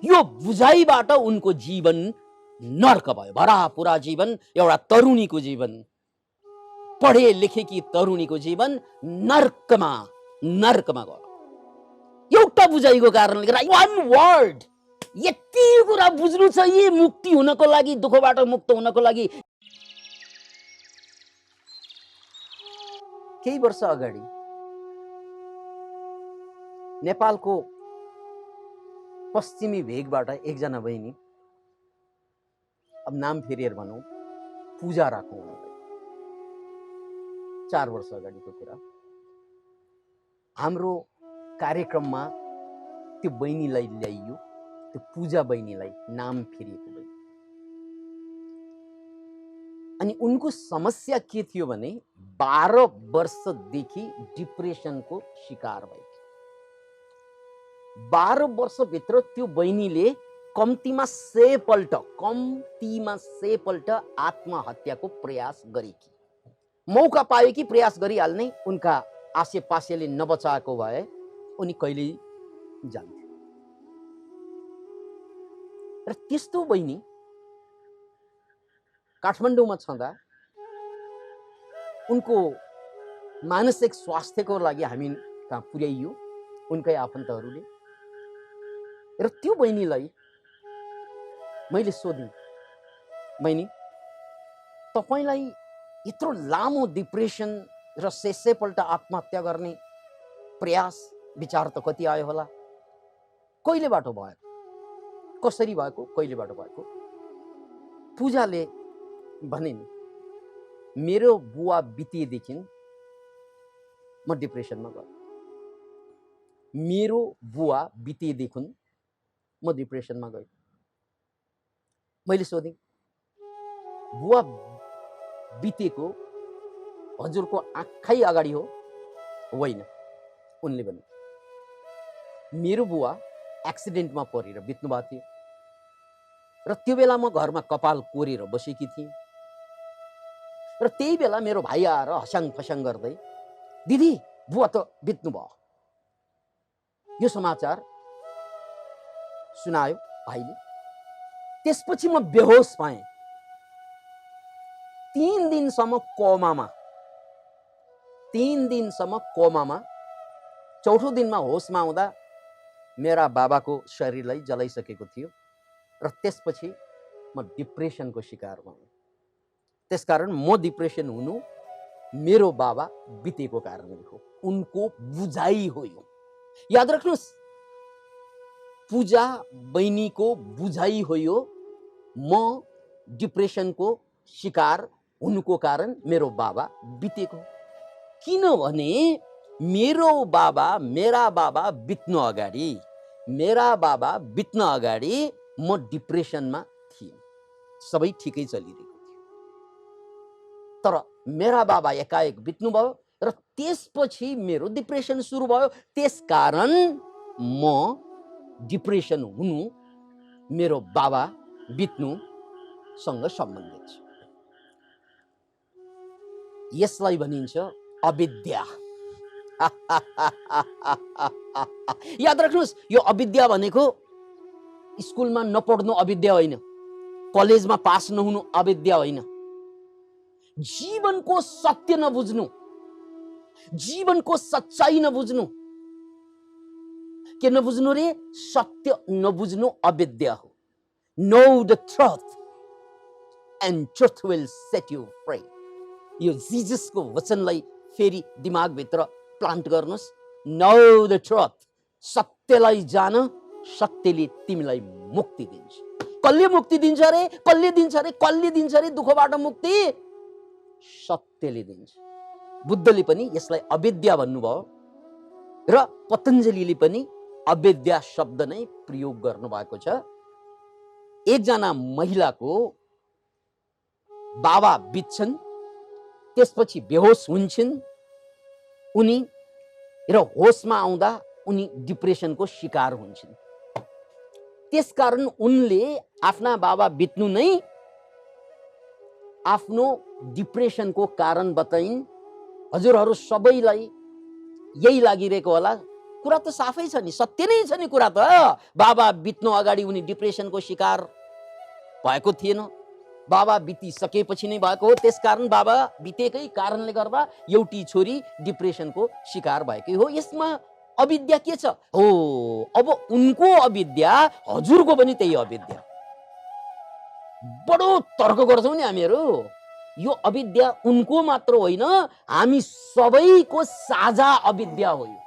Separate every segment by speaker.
Speaker 1: यो बुझाइबाट उनको जीवन नर्क भयो। भरापुरा जीवन, एउटा तरुणीको जीवन, पढे लेखेकी तरुणीको जीवन नर्कमा गयो। एउटा बुझाइको कारणले गर्दा वान वर्ड, यति कुरा बुझ्नु छ यी मुक्ति हुनको लागि, दुःखबाट मुक्त हुनको लागि। केही वर्ष अगाडि नेपालको पश्चिमी भेगबाट एकजना बहिनी, अब नाम फेरेर भनौँ, पूजा राखौँ, 4 वर्ष अगाडिको कुरा, हाम्रो कार्यक्रममा त्यो बहिनीलाई ल्याइयो। त्यो पूजा बहिनीलाई, नाम फेरिएको बहिनी। अनि उनको समस्या के थियो भने 12 वर्षदेखि डिप्रेसनको शिकार भए। 12 वर्षभित्र त्यो बहिनीले कम्तीमा 100 पल्ट आत्महत्याको प्रयास गरेकी। मौका पाए कि प्रयास गरिहाल्ने, उनका आसेपासेले नबचाएको भए उनी कहिल्यै जान्थे। र त्यस्तो बहिनी काठमाडौँमा छँदा उनको मानसिक स्वास्थ्यको लागि हामी कहाँ पुर्याइयो उनकै आफन्तहरूले। र त्यो बहिनीलाई मैले सोधेँ, बहिनी तपाईलाई यत्रो लामो डिप्रेसन र 100 पल्ट आत्महत्या गर्ने प्रयास विचार त कति आयो होला? कहिलेबाट भएको? कसरी भएको? कहिलेबाट भएको? पूजाले भने नि, मेरो बुवा बितेदेखि म डिप्रेसनमा गएँ। मेरो बुवा बितेदेखि म डिप्रेसनमा गएँ। मैले सोधेँ, बुवा बितेको हजुरको आँखै अगाडि हो? होइन। उनले भने, मेरो बुवा एक्सिडेन्टमा परेर बित्नु भएको थियो र त्यो बेला म घरमा कपाल कोरेर बसेकी थिएँ। र त्यही बेला मेरो भाइ आएर हस्याङ फस्याङ गर्दै, दिदी बुवा त बित्नु भयो, यो समाचार सुनायो भाइले। त्यसपछि म बेहोस पाएँ। 3 दिनसम्म कोमामा, चौथो दिनमा होसमा आउँदा मेरा बाबाको शरीरलाई जलाइसकेको थियो र त्यसपछि म डिप्रेसनको शिकार भएँ। त्यसकारण म डिप्रेसन हुनु मेरो बाबा बितेको कारणले हो, उनको बुझाइ हो यो। याद राख्नुहोस्, पूजा बहिनीको बुझाइ हो यो। म डिप्रेसनको शिकार हुनुको कारण मेरो बाबा बितेको। किनभने मेरा बाबा बित्नु अगाडि म डिप्रेसनमा थिएँ। सबै ठिकै चलिरहेको थियो। तर मेरा बाबा एकाएक बित्नु भयो र त्यसपछि मेरो डिप्रेसन सुरु भयो। त्यसकारण म डिप्रेसन हुनु मेरो बाबा बित्नुसँग सम्बन्धित छ। यसलाई भनिन्छ अविद्या। याद राख्नुहोस्, यो अविद्या भनेको स्कुलमा नपढ्नु अविद्या होइन, कलेजमा पास नहुनु अविद्या होइन। जीवनको सत्य नबुझ्नु, जीवनको सच्चाई नबुझ्नु। के नबुझ्नु रे? सत्य नबुझ्नु अविद्या हो। Know the truth and truth will set you free. यो जिजसको वचनलाई फेरि दिमागभित्र प्लान्ट गर्नुहोस्। Know the truth, सत्यलाई जान, सत्यले तिमीलाई मुक्ति दिन्छ। कसले मुक्ति दिन्छ रे? कसले दिन्छ रे दुःखबाट मुक्ति? सत्यले दिन्छ। बुद्धले पनि यसलाई अविद्या भन्नुभयो र पतञ्जलिले पनि अविद्या शब्द नै प्रयोग गर्नुभएको छ। एकजना महिलाको बाबा बित्छन्, त्यसपछि बेहोस हुन्छन् उनी र होसमा आउँदा उनी डिप्रेसनको शिकार हुन्छन्। त्यसकारण उनले आफ्ना बाबा बित्नु नै आफ्नो डिप्रेसनको कारण बताइन्। हजुरहरू सबैलाई यही लागिरहेको होला, कुरा त साफै छ नि, सत्य नै छ नि कुरा त। बाबा बित्नु अगाडि उनी डिप्रेसनको शिकार भएको थिएन, बाबा बितिसकेपछि नै भएको हो। त्यसकारण बाबा बितेकै कारणले गर्दा एउटी छोरी डिप्रेसनको शिकार भएकै हो। यसमा अविद्या के छ? हो, अब उनको अविद्या हजुरको पनि त्यही अविद्या। बडो तर्क गर्छौं नि हामीहरू। यो अविद्या उनको मात्र होइन, हामी सबैको साझा अविद्या हो यो।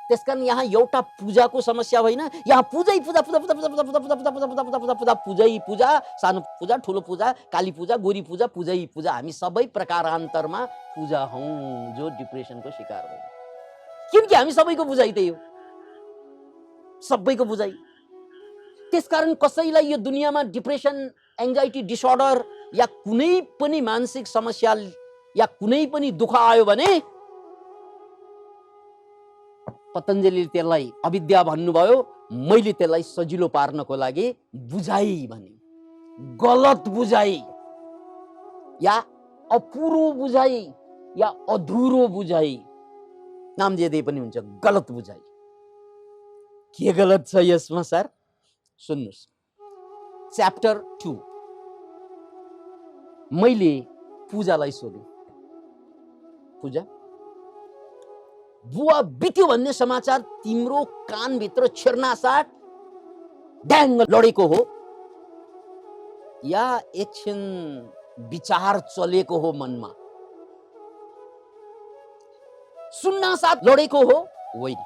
Speaker 1: त्यसकारण यहाँ एउटा पूजाको समस्या होइन, यहाँ पूजै पूजा पूजा पूजा पूजा पूजा पूजा पूजा पूजा पूजा पूजा पूजा पूजा पूजै पूजा, सानो पूजा ठुलो पूजा, काली पूजा गोरी पूजा, पूजै पूजा। हामी सबै प्रकारान्तरमा पूजा हौं जो डिप्रेसनको शिकार हो। किनकि हामी सबैको बुझाइ त्यही हो, सबैको बुझाइ। त्यसकारण कसैलाई यो दुनियाँमा डिप्रेसन, एङ्जाइटी डिसअर्डर या कुनै पनि मानसिक समस्या या कुनै पनि दुःख आयो भने पतञ्जलिले त्यसलाई अविद्या भन्नुभयो। मैले त्यसलाई सजिलो पार्नको लागि बुझाइ भने, गलत बुझाइ या अपुरो बुझाइ या अधुरो बुझाइ, नाम जे दिए पनि हुन्छ, गलत बुझाइ। के गलत छ यसमा सर? सुन्नुस्, च्याप्टर 2। मैले पूजालाई सोधेँ, पूजा बुवा बित्यो भन्ने समाचार तिम्रो कानभित्र छिर्नासाथ ड्याङ्ग लडेको हो या एकछिन विचार चलेको हो मनमा? सुन्नासाथ लडेको हो? होइन,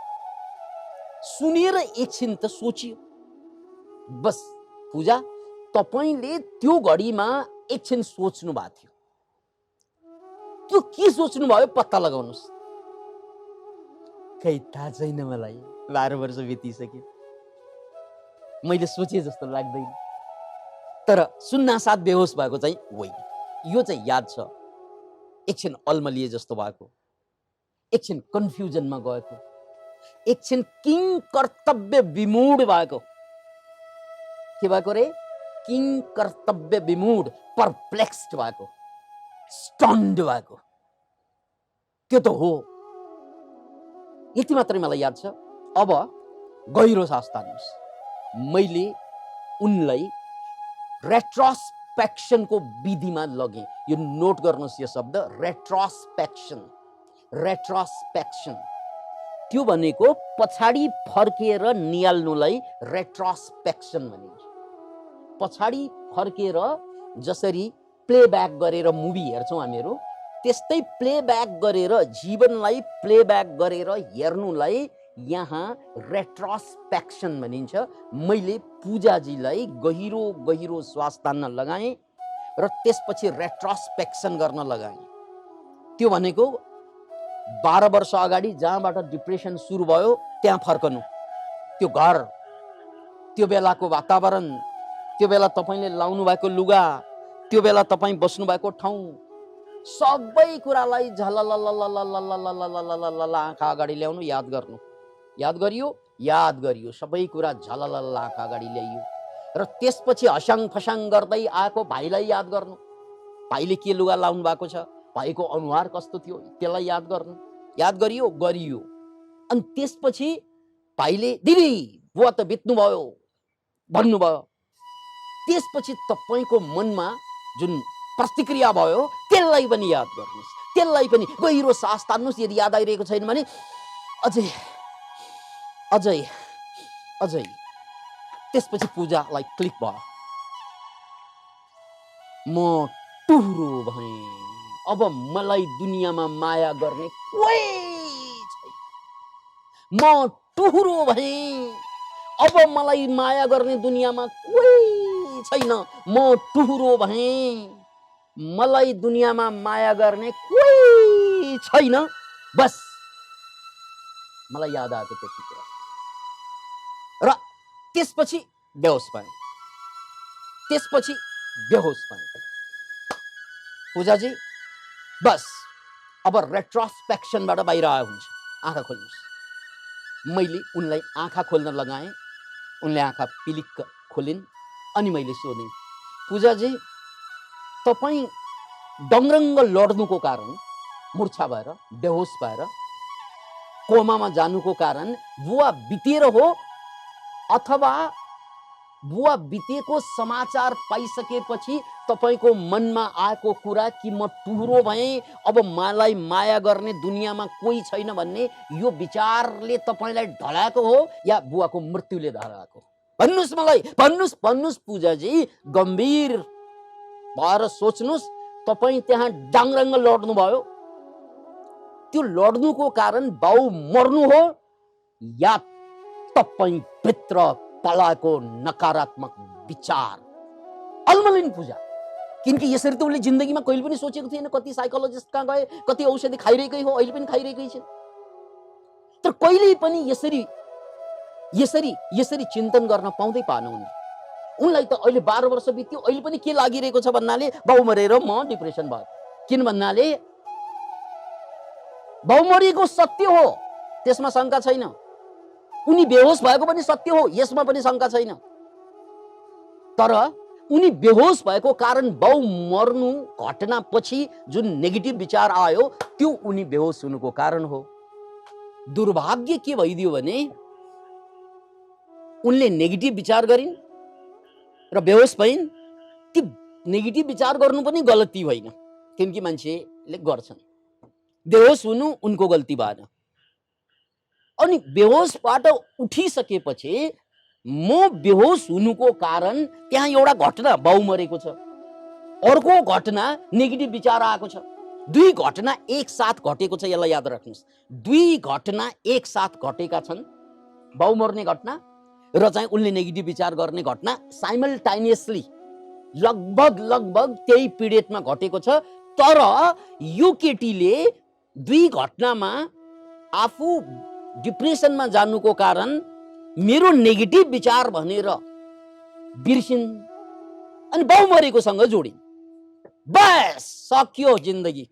Speaker 1: सुनेर एकछिन त सोचियो। बस पूजा, तपाईले त्यो घडीमा एकछिन सोच्नु भएको थियो, त्यो के सोच्नु भयो पत्ता लगाउनुस्। खै थाहा छैन मलाई, 12 वर्ष बितिसक्यो, मैले सोचे जस्तो लाग्दैन। तर सुन्नासाथ बेहोस भएको चाहिँ होइन, यो चाहिँ याद छ। एकछिन अल्मलिए जस्तो भएको, एकछिन कन्फ्युजनमा गएको, एकछिन किङ कर्तव्य विमूढ भएको। के भएको रे? किङ कर्तव्य विमूढ, परप्लेक्स्ड भएको, स्टन्ड भएको। त्यो त हो, यति मात्रै मलाई याद छ। अब गहिरो सास तान्नुस्। मैले उनलाई रेट्रोस्पेक्सनको विधिमा लगेँ। यो नोट गर्नुस् यो शब्द, रेट्रोस्पेक्सन। रेट्रोस्पेक्सन त्यो भनेको पछाडि फर्केर निहाल्नुलाई रेट्रोस्पेक्सन भनिन्छ। पछाडि फर्केर जसरी प्लेब्याक गरेर मुभी हेर्छौं हामीहरू, त्यस्तै प्लेब्याक गरेर, जीवनलाई प्लेब्याक गरेर हेर्नुलाई यहाँ रेट्रोस्पेक्सन भनिन्छ। मैले पूजाजीलाई गहिरो गहिरो श्वास तान्न लगाएँ र त्यसपछि रेट्रोस्पेक्सन गर्न लगाएँ। त्यो भनेको 12 वर्ष अगाडि जहाँबाट डिप्रेसन सुरु भयो त्यहाँ फर्कनु, त्यो घर, त्यो बेलाको वातावरण, त्यो बेला तपाईले लाउनु भएको लुगा, त्यो बेला तपाई बस्नु भएको ठाउँ, सबै कुरालाई झलललललललललललललल आँखा अगाडि ल्याउनु, याद गर्नु। याद गरियो? याद गरियो। सबै कुरा झललल आँखा अगाडि ल्याइयो र त्यसपछि हसाङ फसाङ गर्दै आएको भाइलाई याद गर्नु। भाइले के लुगा लाउनु भएको छ, भाइको अनुहार कस्तो थियो, त्यसलाई याद गर्नु। याद गरियो? गरियो। अनि त्यसपछि भाइले दिदी बुवा त बित्नु भयो भन्नुभयो। त्यसपछि तपाईको मनमा जुन प्रतिक्रिया भयो त्यसलाई पनि याद गर्नुस्। त्यसलाई पनि गहिरो सास तान्नुस्। यदि याद आइरहेको छैन भने अझै अझै अझै त्यसपछि पूजालाई क्लिक भयो। म टुहुरो भएँ। अब मलाई दुनियाँमा माया गर्ने कोही छैन। म टुहुरो भएँ। अब मलाई माया गर्ने दुनियाँमा कोही छैन। म टुहुरो भएँ। मलाई दुनियाँमा माया गर्ने कोही छैन। बस मलाई याद आएको त्यति कुरा र त्यसपछि बेहोस भएँ। त्यसपछि बेहोस भएँ। पूजाजी बस अब रेट्रोस्पेक्सनबाट बाहिर आयो हुन्छ। आँखा खोल्नुस्। मैले उनलाई आँखा खोल्न लगाएँ। उनले आँखा पिलिक्क खोलिन्। अनि मैले सोधेँ, पूजाजी तपाईँ डङरङ्ग लड्नुको कारण, मूर्छा भएर, बेहोस भएर कोमामा जानुको कारण बुवा बितेर हो अथवा बुवा बितेको समाचार पाइसकेपछि तपाईको मनमा आएको कुरा कि म टुहुरो भएँ, अब मलाई माया गर्ने दुनियाँमा कोही छैन भन्ने यो विचारले तपाईलाई ढलाएको हो या बुवाको मृत्युले ढलाएको? भन्नुस् मलाई, भन्नुस् पूजाजी, गम्भीर भएर सोच्नुस्। तपाई त्यहाँ डाङरङ्ग लड्नु भयो, त्यो लड्नुको कारण बाउ मर्नु हो या तपाई भित्र पलाएको नकारात्मक विचार? अलमलिन पूजा। किनकि यसरी त उसले जिन्दगीमा कहिले पनि सोचेको थिएन। कति साइकोलोजिस्ट कहाँ गए, कति औषधि खाइरहेकै हो, अहिले पनि खाइरहेकै छ। तर कहिले पनि यसरी चिन्तन गर्न पाउँदै पाएन उनले। उनलाई त अहिले 12 वर्ष बित्यो, अहिले पनि के लागिरहेको छ भन्नाले बाउ मरेर म डिप्रेसन भयो। किन भन्नाले बाउ मरेको सत्य हो, त्यसमा शंका छैन। उनी बेहोस भएको पनि सत्य हो, यसमा पनि शंका छैन। तर उनी बेहोस भएको कारण बाउ मर्नु घटनापछि जुन नेगेटिभ विचार आयो त्यो उनी बेहोस हुनुको कारण हो। दुर्भाग्य के भइदियो भने उनले नेगेटिभ विचार गरिन् र बेहोस भइन्। ती नेगेटिभ विचार गर्नु पनि गलती होइन, किनकि मान्छेले गर्छन्। बेहोस हुनु उनको गल्ती भएन। अनि बेहोसबाट उठिसकेपछि म बेहोस हुनुको कारण त्यहाँ एउटा घटना बाउ मरेको छ, अर्को घटना नेगेटिभ विचार आएको छ। दुई घटना एक साथ घटेको छ, यसलाई याद राख्नुस्। दुई घटना एक साथ घटेका छन्, बाउ मर्ने घटना र चाहिँ उनले नेगेटिभ विचार गर्ने घटना साइमल्टेनियसली लगभग त्यही पिरियडमा घटेको छ। तर यो केटीले दुई घटनामा आफू डिप्रेसनमा जानुको कारण मेरो नेगेटिभ विचार भनेर बिर्सिन् अनि बाउ मरेकोसँग जोडिन्। बस सक्यो जिन्दगी।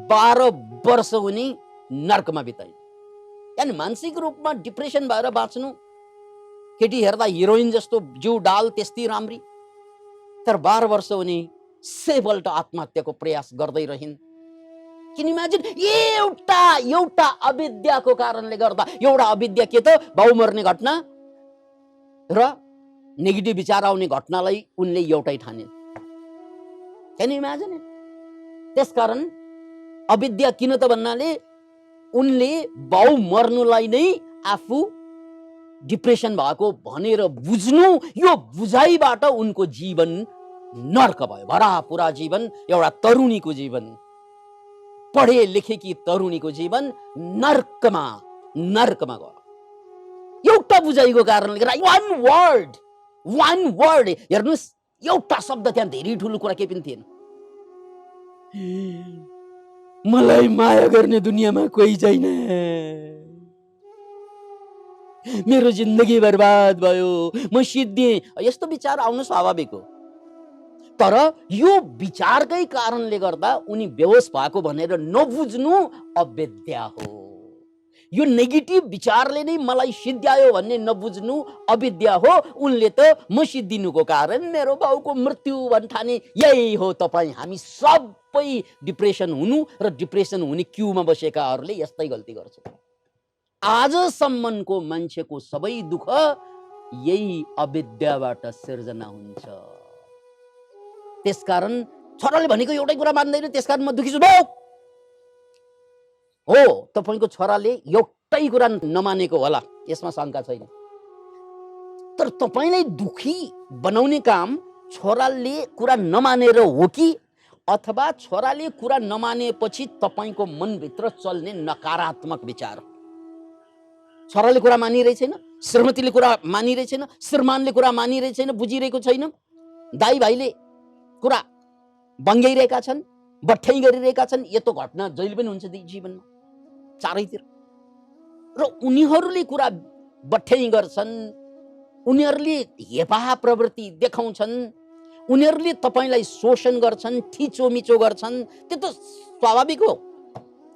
Speaker 1: 12 वर्ष उनी नर्कमा बिताइन्। यानी मानसिक रूपमा डिप्रेसन भएर बाँच्नु, केटी हेर्दा हिरोइन जस्तो जिउ डाल त्यस्तै राम्री, तर 12 वर्ष उनी सेपल्ट आत्महत्याको प्रयास गर्दै रहिन्। Can you imagine? एउटा अविद्याको कारणले गर्दा, एउटा अविद्या के त बाउ मर्ने घटना र नेगेटिभ विचार आउने घटनालाई उनले एउटै ठानिन्। Can you imagine it? त्यसकारण अविद्या किन त भन्नाले उनले बाउ मर्नुलाई नै आफू डिप्रेसन भएको भनेर बुझ्नु, यो बुझाइबाट उनको जीवन नर्क भयो। भरापुरा जीवन, एउटा तरुणीको जीवन, पढे लेखेकी तरुणीको जीवन नर्कमा गयो। एउटा बुझाइको कारणले गर्दा वान वर्ड हेर्नुस्, एउटा शब्द, त्यहाँ धेरै ठुलो कुरा केही पनि थिएन। मलाई माया गर्ने दुनियाँमा कोही छैन, मेरो जिन्दगी बर्बाद भयो, म सिद्धिएँ। यस्तो विचार आउनु स्वाभाविक हो। तर यो विचारकै कारणले गर्दा उनी बेहोस भएको भनेर नबुझ्नु अविद्या हो। यो नेगेटिभ विचारले नै मलाई सिद्ध्यायो भन्ने नबुझ्नु अविद्या हो। उनले त म सिद्धिनुको कारण मेरो बाउको मृत्यु भन्ठाने। यही हो तपाईँ हामी सबै डिप्रेसन हुनु र डिप्रेसन हुने क्यूमा बसेकाहरूले यस्तै गल्ती गर्छ। आजसम्मको मान्छेको सबै दुःख यही अविद्याबाट सिर्जना हुन्छ। त्यसकारण छोराले भनेको एउटै कुरा मान्दैन, त्यसकारण म दुखी छु। हो, तपाईको छोराले एउटै कुरा नमानेको होला, यसमा शंका छैन। तर तपाईलाई दुखी बनाउने काम छोराले कुरा नमानेर हो कि अथवा छोराले कुरा नमानेपछि तपाईको मनभित्र चल्ने नकारात्मक विचार? छोराले कुरा मानिरहेछ छैन, श्रीमतीले कुरा मानिरहेछ छैन, श्रीमानले कुरा मानिरहेछ छैन, बुझिरहेको छैन, दाइ भाइले कुरा बङ्गाइरहेका छन्, बठ्याइ गरिरहेका छन्। यो त घटना जहिले पनि हुन्छ जीवनमा चारैतिर। र उनीहरूले कुरा बठ्याइ गर्छन्, उनीहरूले हेपाह प्रवृत्ति देखाउँछन्, उनीहरूले तपाईलाई शोषण गर्छन्, थिचोमिचो गर्छन्। त्यो त स्वाभाविक हो,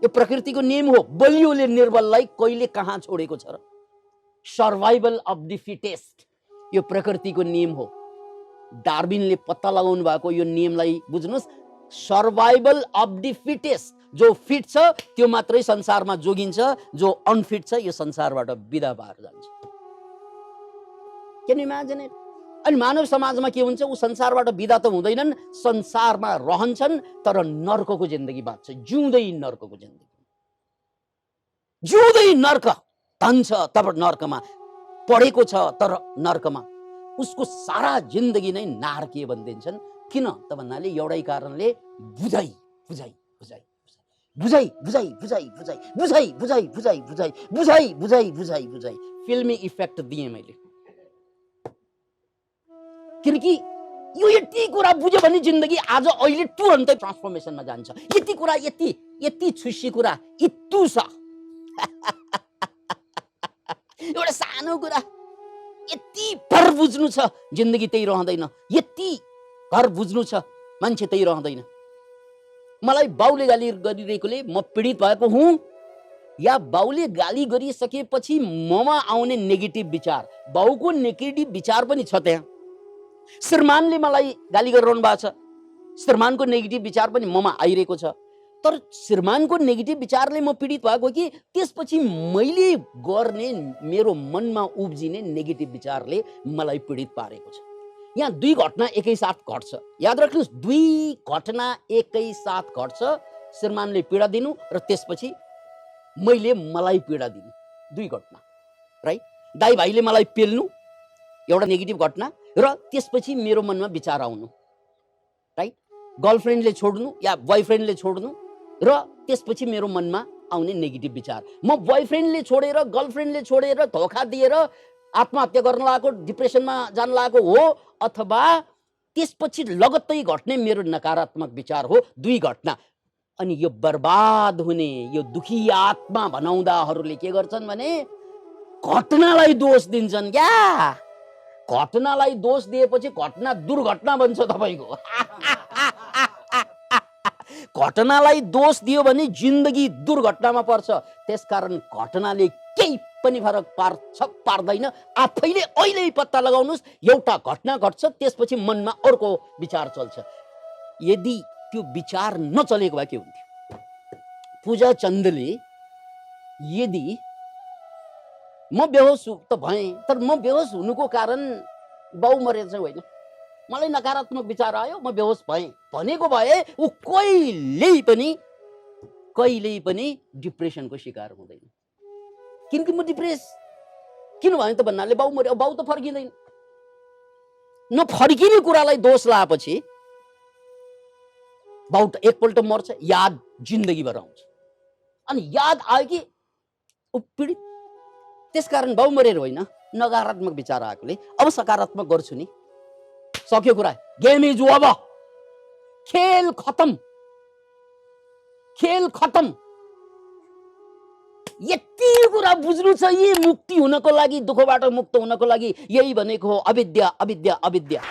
Speaker 1: यो प्रकृतिको नियम हो। बलियोले निर्बललाई कहिले कहाँ छोडेको छ र? सर्भाइभल अफ द फिटेस्ट, यो प्रकृतिको नियम हो। डार्विनले पत्ता लगाउनु भएको यो नियमलाई बुझ्नुस्। सर्भाइभल अफ द फिटेस्ट, जो फिट छ त्यो मात्रै संसारमा जोगिन्छ, जो अनफिट छ यो संसारबाट बिदा भएर जान्छ। Can imagine it? अनि मानव समाजमा के हुन्छ, ऊ संसारबाट बिदा त हुँदैनन्, संसारमा रहन्छन् तर नर्कको जिन्दगी बाँच्छ, जिउँदै नर्कको जिन्दगी, जिउँदै नर्क। धन छ तर नर्कमा, पढेको छ तर नर्कमा, उसको सारा जिन्दगी नै नारकीय बनिदिन्छन्। किन त भन्नाले एउटै कारणले, बुझाइ बुझाइ बुझाइ बुझाइ बुझाइ बुझाइ बुझाइ बुझाइ बुझाइ बुझाइ बुझाइ बुझाइ बुझाइ बुझाइ बुझाइ फिल्मी इफेक्ट दिएँ मैले। किनकि यो यति कुरा बुझ्यो भने जिन्दगी आज अहिले तुरन्तै ट्रान्सफर्मेसनमा जान्छ। यति कुरा, यति यति छुसी कुरा इत्तु छ। एउटा सानो कुरा यति भर बुझ्नु छ, जिन्दगी त्यही रहँदैन। यति घर बुझ्नु छ, मान्छे त्यही रहँदैन। मलाई बाउले गाली गरिरहेकोले म पीडित भएको हुँ, या बाउले गाली गरिसकेपछि ममा आउने नेगेटिभ विचार, बाउको नेगेटिभ विचार पनि छ त्यहाँ। श्रीमानले मलाई गाली गरिरहनु भएको छ, श्रीमानको नेगेटिभ विचार पनि ममा आइरहेको छ। तर श्रीमानको नेगेटिभ विचारले म पीडित भएको कि त्यसपछि मैले गर्ने मेरो मनमा उब्जिने नेगेटिभ विचारले मलाई पीडित पारेको छ। यहाँ दुई घटना एकैसाथ घट्छ, याद राख्नुहोस्, दुई घटना एकैसाथ घट्छ। श्रीमानले पीडा दिनु र त्यसपछि मैले मलाई पीडा दिनु, दुई घटना, राइट? दाइ भाइले मलाई पेल्नु, एउटा नेगेटिभ घटना, र त्यसपछि मेरो मनमा विचार आउनु, राइट? गर्लफ्रेन्डले छोड्नु या बोयफ्रेन्डले छोड्नु र त्यसपछि मेरो मनमा आउने नेगेटिभ विचार। म बोयफ्रेन्डले छोडेर, गर्लफ्रेन्डले छोडेर, धोका दिएर आत्महत्या गर्न लागेको, डिप्रेसनमा जान लागेको हो, अथवा त्यसपछि लगत्तै घट्ने मेरो नकारात्मक विचार हो, दुई घटना। अनि यो बर्बाद हुने, यो दुखी आत्मा भनाउँदाहरूले के गर्छन् भने घटनालाई दोष दिन्छन् क्या। घटनालाई दोष दिएपछि घटना दुर्घटना बन्छ तपाईको। घटनालाई दोष दियो भने जिन्दगी दुर्घटनामा पर्छ। त्यसकारण घटनाले केही पनि फरक पार्छ पार्दैन, आफैले अहिले पत्ता लगाउनुस्। एउटा घटना घट्छ, त्यसपछि मनमा अर्को विचार चल्छ। यदि त्यो विचार नचलेको भए के हुन्थ्यो? पूजा चन्दले यदि म बेहोस त भएँ, तर म बेहोस हुनुको कारण बाउ मरेर चाहिँ होइन, मलाई नकारात्मक विचार आयो, म बेहोस भएँ भनेको भए ऊ कहिल्यै पनि डिप्रेसनको शिकार हुँदैन। किनकि म डिप्रेस किन भयो त भन्नाले बाउ मर्यो, बाउ त फर्किँदैन। नफर्किने कुरालाई दोष लाएपछि बाउ त एकपल्ट मर्छ, याद जिन्दगीभर आउँछ। अनि याद आयो कि ऊ पीडित, त्यसकारण बाउ मरेर होइन, नकारात्मक विचार आएकोले अब सकारात्मक गर्छु नि, सक्यो कुरा, गेम इज ओभर, खेल खत्म, खेल खत्म। यति कुरा बुझ्नु छ। यही मुक्ति हुनको लागि, दुःखबाट मुक्त हुनको लागि यही भनेको हो अविद्या, अविद्या, अविद्या।